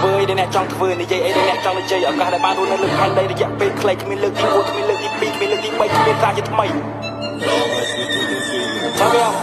ធ្វើអីដែលអ្នកចង់ធ្វើនិយាយអីដែលអ្នកចង់និយាយឱកាសដែលបានរស់នៅលើផែនដីរយៈពេលខ្លីគ្មានលើកទី1គ្មានលើកទី2គ្មានលើកទី3គ្មានការជាថ្មី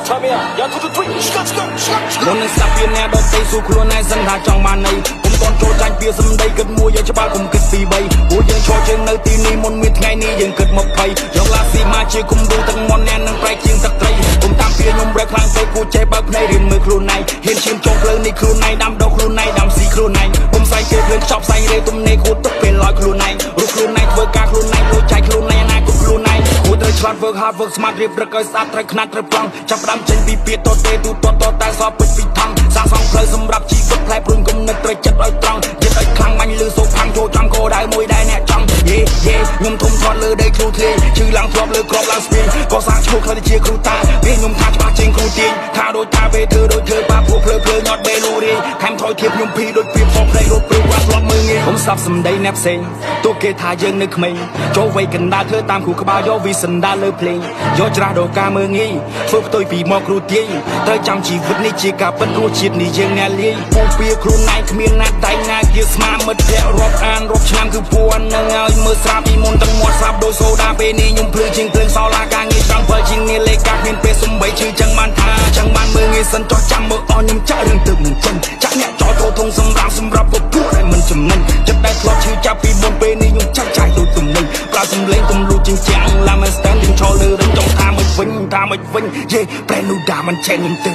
Tell me, y'all 2 to 3 មុននឹងស្ដាប់ពីអ្នកដទៃសួរខ្លួនឯងសិនថាចង់បានអីពុំតន់ចូលចាញ់ពីសម្ដីគិតមួយយើងច្បាស់កុំគិតពី3ព្រោះយើងឈរជើងនៅទីនេះមុនមានថ្ងៃនេះយើងគិត20យកឡាស៊ីមកជាគំរូទឹកមុនអ្នកនឹងប្រែកជាងទឹកត្រីកុំតាមពីខ្ញុំរែកខ្លាំងពេកគួរចេះបើកភ្នែករៀនមើលខ្លួនឯងហ៊ានឈាមចុងផ្លូវនេះខ្លួនឯងដាំដុះខ្លួនឯងដាំស៊ីខ្លួនឯងពុំស្អែកគេភ្លើងចប់ស្អែករេទំនេរគួរទុកពេលលយខ្លួនឯងរូបខ្លួនឯងធ្វើការខ្លួនឯងលួចចែកខ្លួនឯងណាគប់ខ្លួនឯងគួរត្រូវឆ្លាត work hard work smart រៀបរឹកឲ្យស្អាតត្រូវខ្នាតត្រូវប្លង់ចាប់ផ្ដើមចេញពីពាក្យតទេទូតតែសອບពេញពីថងសាងសង់ផ្លូវសម្រាប់ជីវិតផ្លែព្រួញគំនិតត្រូវចិត្តឲ្យត្រង់ចិត្តឲ្យខ្លាំងបាញ់លឺសូផាំងចូលចំគោដៅមួយដែរអ្នកចង់យេខ្ញុំធំធាត់លើដីគ្រូធ្លាយឈឺឡើងធ្លាប់លើក្របឡើងស្ពានក៏សាងឈ្មោះខ្លះជាគ្រូតាពេលខ្ញុំថាច្បាស់ជាងគ្រូទាញថាដូចថាពេលធ្វើដូចធ្វើបាពួកភ្លើញាត់បេលូរីខំថយធៀបខ្ញុំភីដូចពីផ្សងភ្នែករត់ព្រឹកគាត់ធ្លាប់មើងងាយខ្ញុំស្ដាប់សម្ដីអ្នកផ្សេងទោះគេថាយើងនៅក្មេងចូលវ័យកណ្ដាលធ្វើតាមគ្រូក្បាលយកវិសន្តាលើភ្លេងយកច្រាស់ដល់ការមើងងាយធ្វើផ្ទុយពីមកគ្រូទាញត្រូវចាំជីវិតនេះជាការពិតរសជាតិនេះយើងអ្នកលាយពូពីខ្លួនឯងគ្មានណាតែណាជាស្មារមិត្តភក្តិរាប់អានរាប់ឆ្នាំគឺពួននឹងឲ្យមើលស្រាប់ពីមុនទាំងមាត់ស្រាប់ដោយសូដាពេលនេះខ្ញុំភ្លឺជាងភ្លើងសោឡាការងារចង់ពិលជាងនេះលេខកាគ្មានពេលសំបីឈឺចឹងបានថាចឹងបានមើលងាយសិនចោះចាំមើលអស់ខ្ញុំចាក់រឿងទឹកនឹងចិនចាក់អ្នកចោលចូលធំសម្រាប់ពពួកដែលមិនចំណេញចិត្តដែលធ្លាប់ឈឺចាប់ពីមុនពេលនេះខ្ញុំចាក់ដូចទំនិញប្រើសំលេងទំលូជាងចាំងឡាមែនស្ទែនយើងឈរលើរឹងចង់ថាមិនវិញយេប្រែនូដាមិនឆេននឹងទិញ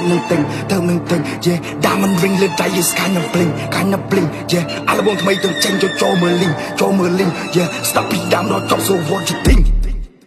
យេដាមិនវិញលើដៃយេស្កាញ់ភ្លេងយេអាល់ប៊ុមថ្មីទៅចេញចូលមើលលីងយេស្ដាប់ពីដើមដល់ចប់ so what you think